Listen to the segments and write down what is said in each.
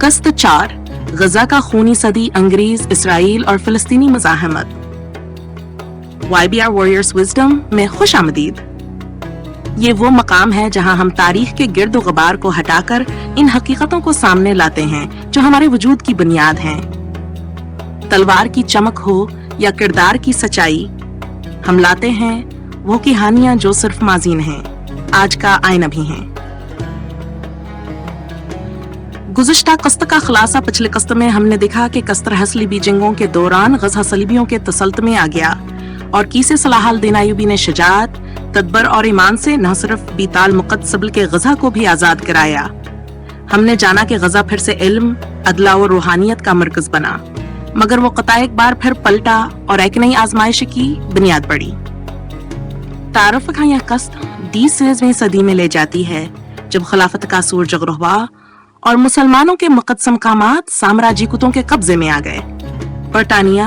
قسط 4 غزہ کا خونی صدی انگریز، اسرائیل اور فلسطینی مزاحمت۔ YBR Warriors Wisdom میں خوش آمدید۔ یہ وہ مقام ہے جہاں ہم تاریخ کے گرد و غبار کو ہٹا کر ان حقیقتوں کو سامنے لاتے ہیں جو ہمارے وجود کی بنیاد ہیں۔ تلوار کی چمک ہو یا کردار کی سچائی، ہم لاتے ہیں وہ کہانیاں جو صرف ماضی ہیں، آج کا آئینہ بھی ہیں۔ گزشتہ قسط کا خلاصہ پچھلے قسط میں ہم نے دیکھا کہ قسطرہ صلیبی جنگوں کے دوران غزہ صلیبیوں کے تسلط میں آ گیا اور کیسے صلاح الدین ایوبی نے شجاعت، تدبر اور ایمان سے نہ صرف بیتال مقدسبل کے غزہ کو بھی آزاد کرایا۔ ہم نے جانا کہ غزہ پھر سے علم، عدل و روحانیت کا مرکز بنا، مگر وہ قطع ایک بار پھر پلٹا اور ایک نئی آزمائش کی بنیاد پڑی۔ تعارف کا یہ قسط 20ویں صدی میں لے جاتی ہے جب خلافت کا سور جغرہوا اور مسلمانوں کے مقدس مقامات سامراجی کتوں کے قبضے میں آ گئے۔ برطانیہ،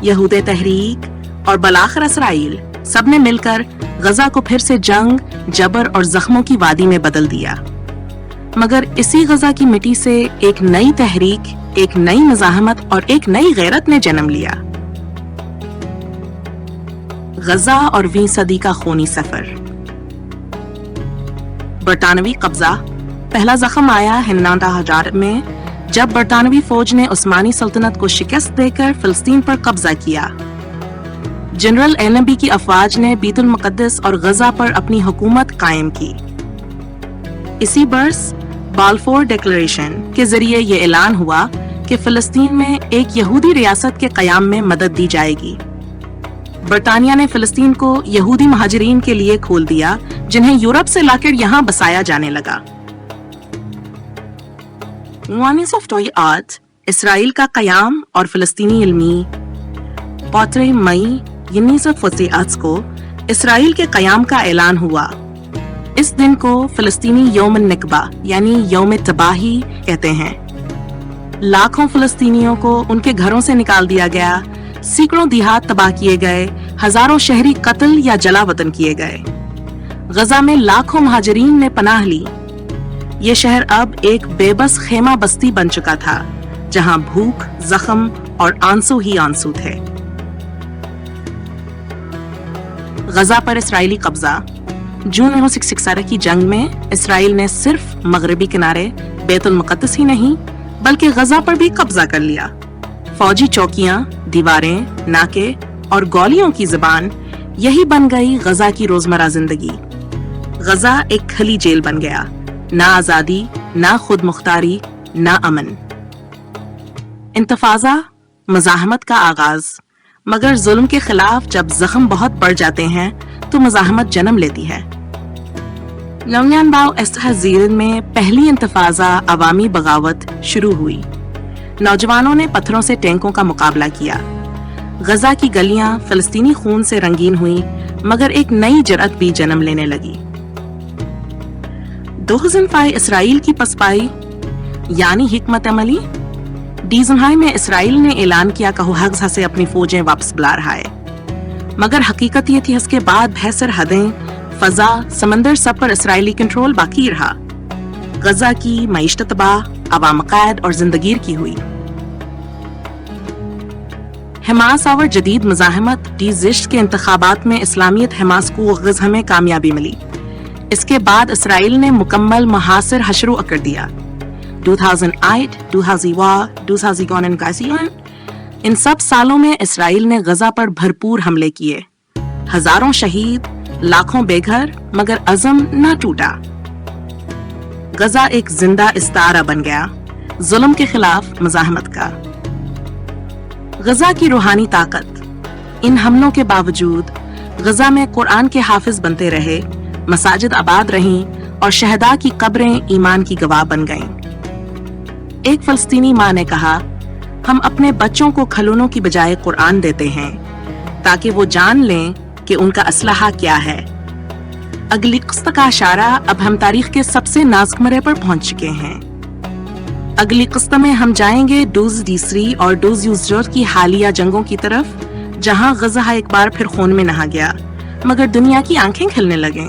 یہود تحریک اور بالآخر اسرائیل سب نے مل کر غزہ کو پھر سے جنگ، جبر اور زخموں کی وادی میں بدل دیا۔ مگر اسی غزہ کی مٹی سے ایک نئی تحریک، ایک نئی مزاحمت اور ایک نئی غیرت نے جنم لیا۔ غزہ اور 20 صدی کا خونی سفر۔ برطانوی قبضہ۔ پہلا زخم آیا ہنانڈا ہجار میں جب برطانوی فوج نے عثمانی سلطنت کو شکست دے کر فلسطین پر قبضہ کیا۔ جنرل اینبی کی افواج نے بیت المقدس اور غزہ پر اپنی حکومت قائم کی۔ اسی برس بالفور ڈیکلریشن کے ذریعے یہ اعلان ہوا کہ فلسطین میں ایک یہودی ریاست کے قیام میں مدد دی جائے گی۔ برطانیہ نے فلسطین کو یہودی مہاجرین کے لیے کھول دیا جنہیں یورپ سے لا کر یہاں بسایا جانے لگا۔ اسرائیل کا قیام اور فلسطینی علمی 15 مئی 1948 کو اسرائیل کے قیام کا اعلان ہوا۔ اس دن کو فلسطینی یوم النکبہ یعنی یوم تباہی کہتے ہیں۔ لاکھوں فلسطینیوں کو ان کے گھروں سے نکال دیا گیا، سینکڑوں دیہات تباہ کیے گئے، ہزاروں شہری قتل یا جلا وطن کیے گئے۔ غزہ میں لاکھوں مہاجرین نے پناہ لی۔ یہ شہر اب ایک بے بس خیمہ بستی بن چکا تھا جہاں بھوک، زخم اور آنسو ہی آنسو تھے۔ غزہ پر اسرائیلی قبضہ۔ جون 1967 کی جنگ میں اسرائیل نے صرف مغربی کنارے بیت المقدس ہی نہیں بلکہ غزہ پر بھی قبضہ کر لیا۔ فوجی چوکیاں، دیواریں، ناکے اور گولیوں کی زبان، یہی بن گئی غزہ کی روزمرہ زندگی۔ غزہ ایک کھلی جیل بن گیا، نہ آزادی، نہ خود مختاری، نہ امن۔ انتفاضہ، مزاحمت کا آغاز۔ مگر ظلم کے خلاف جب زخم بہت بڑھ جاتے ہیں تو مزاحمت جنم لیتی ہے۔ لونگیان باؤ استحزیل میں پہلی انتفاضہ عوامی بغاوت شروع ہوئی۔ نوجوانوں نے پتھروں سے ٹینکوں کا مقابلہ کیا۔ غزہ کی گلیاں فلسطینی خون سے رنگین ہوئی مگر ایک نئی جرأت بھی جنم لینے لگی۔ 2005 اسرائیل کی پسپائی یعنی حکمت عملی۔ ڈیزنہائی میں اسرائیل نے اعلان کیا کہ وہ غزہ سے اپنی فوجیں واپس بلا رہا ہے، مگر حقیقت یہ تھی اس کے بعد بہ سرحدیں، فضا، سمندر سب پر اسرائیلی کنٹرول باقی رہا۔ غزہ کی معیشت تباہ، عوام قید اور زندگیر کی ہوئی۔ حماس اور جدید مزاحمت ڈی زشت کے انتخابات میں اسلامیت حماس کو غزہ میں کامیابی ملی۔ اس کے بعد اسرائیل نے مکمل محاصر حشر کر دیا۔ 2008، 2009 ان سب سالوں میں اسرائیل نے غزہ پر بھرپور حملے کیے، ہزاروں شہید، لاکھوں بے گھر، مگر عزم نہ ٹوٹا۔ غزہ ایک زندہ استعارہ بن گیا، ظلم کے خلاف مزاحمت کا۔ غزہ کی روحانی طاقت۔ ان حملوں کے باوجود غزہ میں قرآن کے حافظ بنتے رہے، مساجد آباد رہیں اور شہداء کی قبریں ایمان کی گواہ بن گئیں۔ ایک فلسطینی ماں نے کہا، ہم اپنے بچوں کو کھلونوں کی بجائے قرآن دیتے ہیں تاکہ وہ جان لیں کہ ان کا اسلحہ کیا ہے۔ اگلی قسط کا اشارہ اب ہم تاریخ کے سب سے نازک مرحلے پر پہنچ چکے ہیں۔ اگلی قسط میں ہم جائیں گے ڈوز ڈیسری اور ڈوز یوزجور کی حالیہ جنگوں کی طرف، جہاں غزہ ایک بار پھر خون میں نہا گیا مگر دنیا کی آنکھیں کھلنے لگیں۔